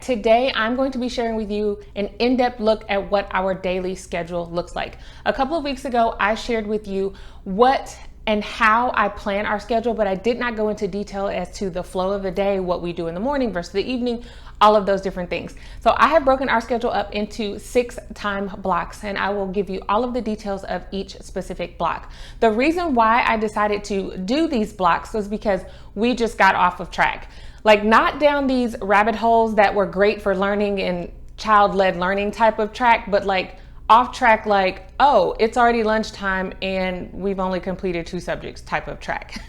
Today, I'm going to be sharing with you an in-depth look at what our daily schedule looks like. A couple of weeks ago, I shared with you what and how I plan our schedule, but I did not go into detail as to the flow of the day, what we do in the morning versus the evening, all of those different things. So I have broken our schedule up into 6 time blocks, and I will give you all of the details of each specific block. The reason why I decided to do these blocks was because we just got off of track. Like, not down these rabbit holes that were great for learning and child-led learning type of track, but like off track, like, oh, it's already lunchtime and we've only completed 2 subjects type of track.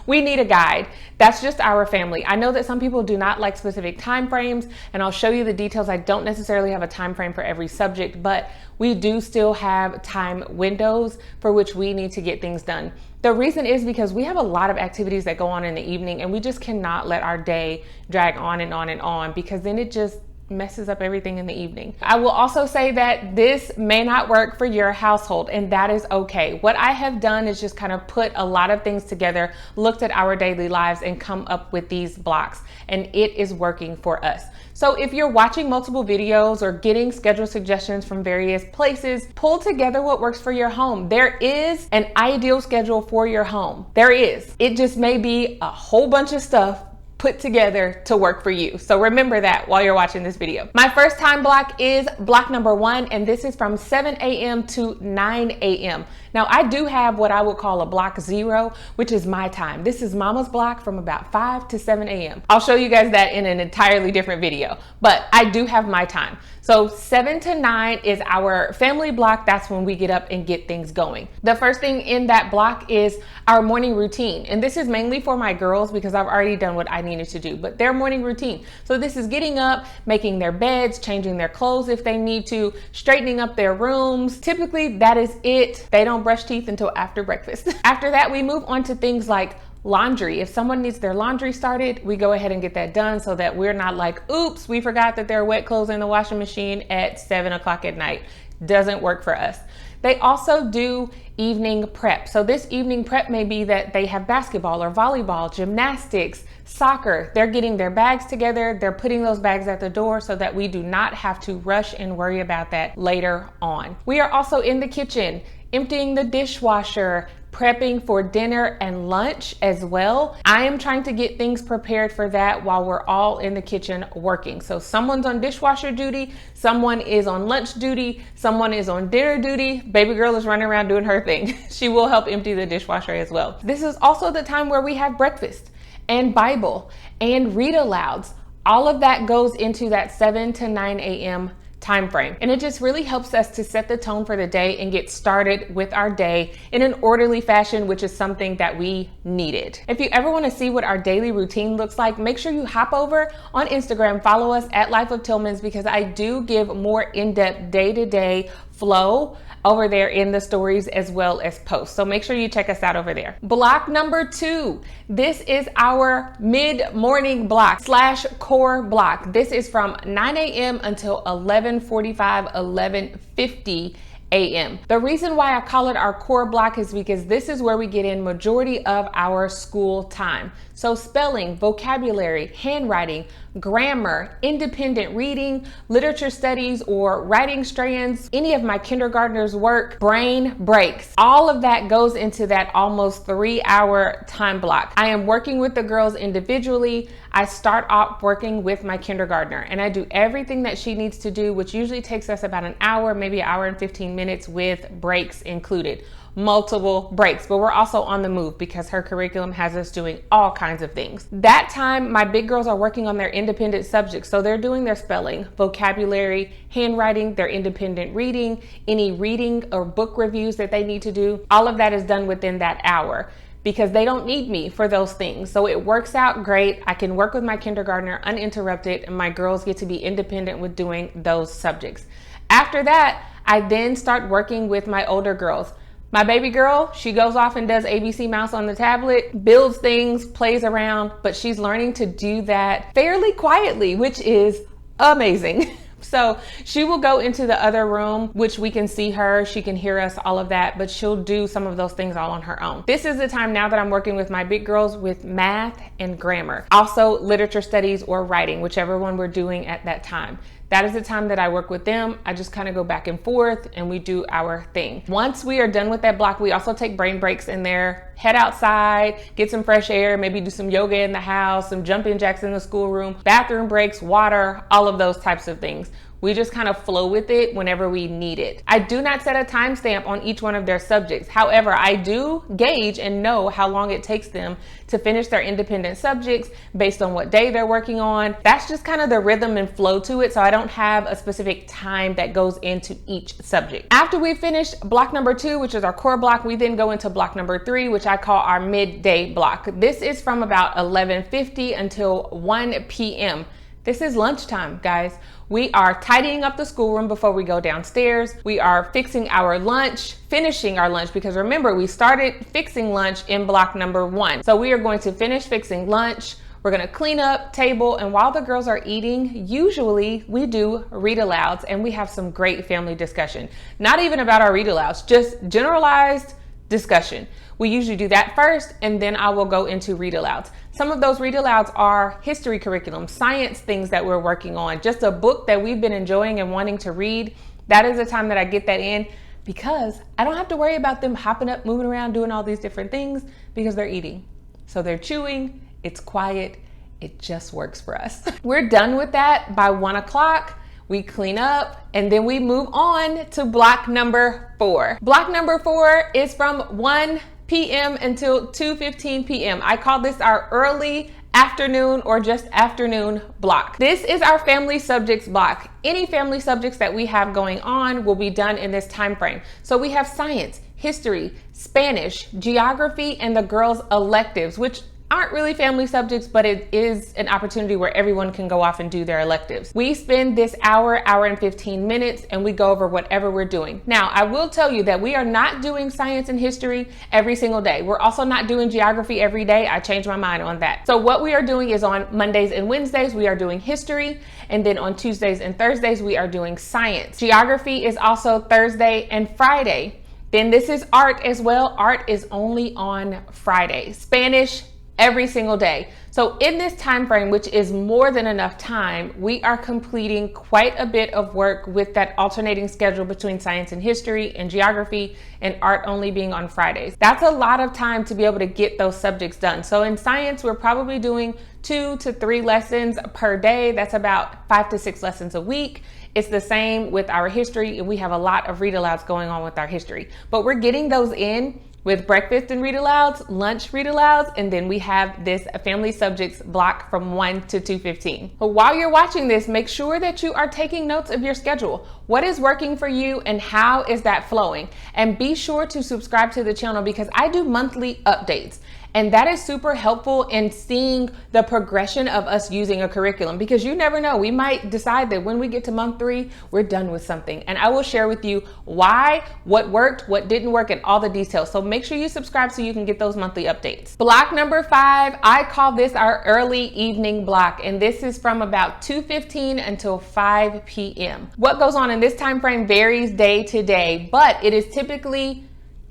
We need a guide. That's just our family. I know that some people do not like specific time frames, and I'll show you the details. I don't necessarily have a time frame for every subject, but we do still have time windows for which we need to get things done. The reason is because we have a lot of activities that go on in the evening, and we just cannot let our day drag on and on and on, because then it just messes up everything in the evening. I will also say that this may not work for your household, and that is okay. What I have done is just kind of put a lot of things together, looked at our daily lives, and come up with these blocks, and it is working for us. So if you're watching multiple videos or getting schedule suggestions from various places, pull together what works for your home. There is an ideal schedule for your home. There is. It just may be a whole bunch of stuff put together to work for you. So remember that while you're watching this video. My first time block is block number 1, and this is from 7 a.m. to 9 a.m. Now, I do have what I would call a block 0, which is my time. This is mama's block from about 5 to 7 a.m. I'll show you guys that in an entirely different video, but I do have my time. So 7 to 9 is our family block. That's when we get up and get things going. The first thing in that block is our morning routine. And this is mainly for my girls because I've already done what I needed to do, but their morning routine. So this is getting up, making their beds, changing their clothes if they need to, straightening up their rooms. Typically, that is it. They don't brush teeth until after breakfast. After that, we move on to things like laundry. If someone needs their laundry started, we go ahead and get that done so that we're not like, oops, we forgot that there are wet clothes in the washing machine at 7 o'clock at night. Doesn't work for us. They also do evening prep. So this evening prep may be that they have basketball or volleyball, gymnastics, soccer. They're getting their bags together. They're putting those bags at the door so that we do not have to rush and worry about that later on. We are also in the kitchen, emptying the dishwasher, prepping for dinner and lunch as well. I am trying to get things prepared for that while we're all in the kitchen working. So someone's on dishwasher duty, someone is on lunch duty, someone is on dinner duty. Baby girl is running around doing her thing. She will help empty the dishwasher as well. This is also the time where we have breakfast and Bible and read alouds. All of that goes into that 7 to 9 a.m. time frame. And it just really helps us to set the tone for the day and get started with our day in an orderly fashion, which is something that we needed. If you ever want to see what our daily routine looks like, make sure you hop over on Instagram, follow us at Life of Tillmans, because I do give more in-depth day-to-day flow over there in the stories as well as posts. So make sure you check us out over there. Block number 2. This is our mid-morning block / core block. This is from 9 a.m. until 11:45, 11:50 a.m. The reason why I call it our core block is because this is where we get in majority of our school time. So spelling, vocabulary, handwriting, grammar, independent reading, literature studies, or writing strands, any of my kindergartners' work, brain breaks. All of that goes into that almost 3-hour time block. I am working with the girls individually. I start off working with my kindergartner, and I do everything that she needs to do, which usually takes us about an hour, maybe an hour and 15 minutes with breaks included. Multiple breaks, but we're also on the move because her curriculum has us doing all kinds of things. That time, my big girls are working on their independent subjects. So they're doing their spelling, vocabulary, handwriting, their independent reading, any reading or book reviews that they need to do. All of that is done within that hour because they don't need me for those things. So it works out great. I can work with my kindergartner uninterrupted, and my girls get to be independent with doing those subjects. After that, I then start working with my older girls. My baby girl, she goes off and does ABC Mouse on the tablet, builds things, plays around, but she's learning to do that fairly quietly, which is amazing. So she will go into the other room, which we can see her, she can hear us, all of that, but she'll do some of those things all on her own. This is the time now that I'm working with my big girls with math and grammar. Also literature studies or writing, whichever one we're doing at that time. That is the time that I work with them. I just kind of go back and forth and we do our thing. Once we are done with that block, we also take brain breaks in there, head outside, get some fresh air, maybe do some yoga in the house, some jumping jacks in the schoolroom, bathroom breaks, water, all of those types of things. We just kind of flow with it whenever we need it. I do not set a timestamp on each one of their subjects. However, I do gauge and know how long it takes them to finish their independent subjects based on what day they're working on. That's just kind of the rhythm and flow to it. So I don't have a specific time that goes into each subject. After we finish block number 2, which is our core block, we then go into block number 3, which I call our midday block. This is from about 11:50 until 1 p.m. This is lunchtime, guys. We are tidying up the schoolroom before we go downstairs. We are fixing our lunch, finishing our lunch, because remember, we started fixing lunch in block number 1. So we are going to finish fixing lunch. We're gonna clean up, table, and while the girls are eating, usually we do read alouds and we have some great family discussion. Not even about our read alouds, just generalized discussion. We usually do that first, and then I will go into read alouds. Some of those read alouds are history curriculum, science things that we're working on, just a book that we've been enjoying and wanting to read. That is the time that I get that in, because I don't have to worry about them hopping up, moving around, doing all these different things, because they're eating. So they're chewing, it's quiet, it just works for us. We're done with that by 1 o'clock. We clean up and then we move on to block number 4. Block number 4 is from 1 p.m. until 2:15 p.m. I call this our early afternoon or just afternoon block. This is our family subjects block. Any family subjects that we have going on will be done in this time frame. So we have science, history, Spanish, geography, and the girls' electives, which aren't really family subjects, but it is an opportunity where everyone can go off and do their electives. We spend this hour and 15 minutes, and we go over whatever we're doing. Now, I will tell you that we are not doing science and history every single day. We're also not doing geography every day. I changed my mind on that. So what we are doing is on Mondays and Wednesdays, we are doing history, and then on Tuesdays and Thursdays, we are doing science. Geography is also Thursday and Friday. Then this is art as well. Art is only on Friday. Spanish, every single day. So in this time frame, which is more than enough time, we are completing quite a bit of work with that alternating schedule between science and history and geography, and art only being on Fridays. That's a lot of time to be able to get those subjects done. So in science, we're probably doing 2 to 3 lessons per day. That's about 5 to 6 lessons a week. It's the same with our history, and we have a lot of read alouds going on with our history, but we're getting those in with breakfast and read alouds, lunch read alouds, and then we have this family subjects block from 1 to 2:15. But while you're watching this, make sure that you are taking notes of your schedule. What is working for you and how is that flowing? And be sure to subscribe to the channel, because I do monthly updates. And that is super helpful in seeing the progression of us using a curriculum, because you never know, we might decide that when we get to month 3, we're done with something. And I will share with you why, what worked, what didn't work, and all the details. So make sure you subscribe so you can get those monthly updates. Block number 5, I call this our early evening block. And this is from about 2:15 until 5 p.m. What goes on in this time frame varies day to day, but it is typically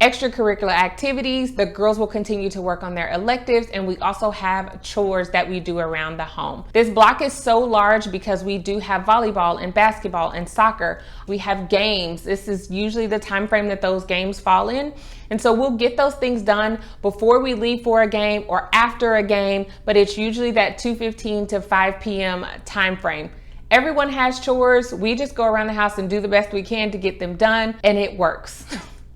extracurricular activities. The girls will continue to work on their electives, and we also have chores that we do around the home. This block is so large because we do have volleyball and basketball and soccer. We have games. This is usually the time frame that those games fall in. And so we'll get those things done before we leave for a game or after a game, but it's usually that 2:15 to 5 p.m. time frame. Everyone has chores. We just go around the house and do the best we can to get them done, and it works.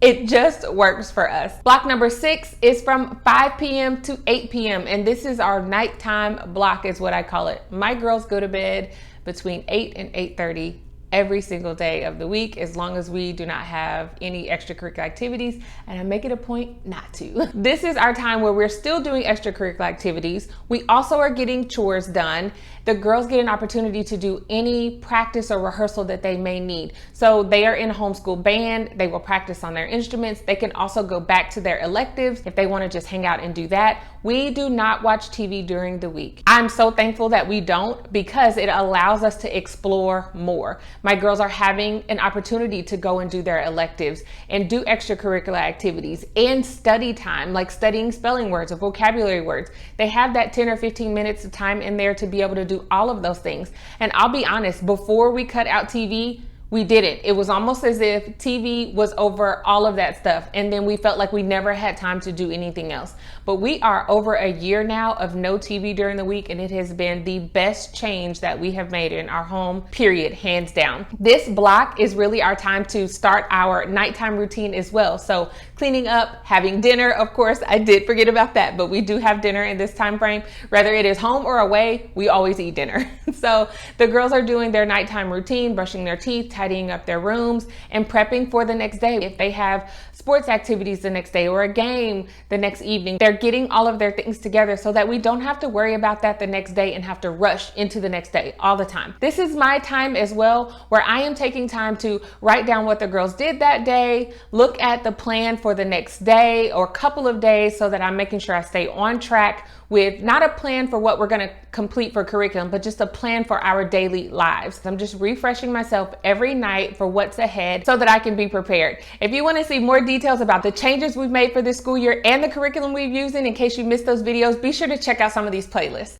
It just works for us. Block number 6 is from 5 p.m. to 8 p.m. And this is our nighttime block is what I call it. My girls go to bed between 8 and 8:30 every single day of the week, as long as we do not have any extracurricular activities, and I make it a point not to. This is our time where we're still doing extracurricular activities. We also are getting chores done. The girls get an opportunity to do any practice or rehearsal that they may need. So they are in a homeschool band, they will practice on their instruments. They can also go back to their electives if they want to just hang out and do that. we do not watch TV during the week. I'm so thankful that we don't, because it allows us to explore more. My girls are having an opportunity to go and do their electives and do extracurricular activities and study time, like studying spelling words or vocabulary words. They have that 10 or 15 minutes of time in there to be able to do all of those things. And I'll be honest, before we cut out TV, we didn't. It was almost as if TV was over all of that stuff. And then we felt like we never had time to do anything else. But we are over a year now of no TV during the week, and it has been the best change that we have made in our home, period, hands down. This block is really our time to start our nighttime routine as well. So cleaning up, having dinner, of course, I did forget about that, but we do have dinner in this time frame. Whether it is home or away, we always eat dinner. So the girls are doing their nighttime routine, brushing their teeth, tidying up their rooms, and prepping for the next day. If they have sports activities the next day or a game the next evening, they're getting all of their things together so that we don't have to worry about that the next day and have to rush into the next day all the time. This is my time as well, where I am taking time to write down what the girls did that day, look at the plan for the next day or couple of days, so that I'm making sure I stay on track with not a plan for what we're going to complete for curriculum, but just a plan for our daily lives. I'm just refreshing myself every night for what's ahead so that I can be prepared. If you want to see more details about the changes we've made for this school year and the curriculum we've used in case you missed those videos, be sure to check out some of these playlists.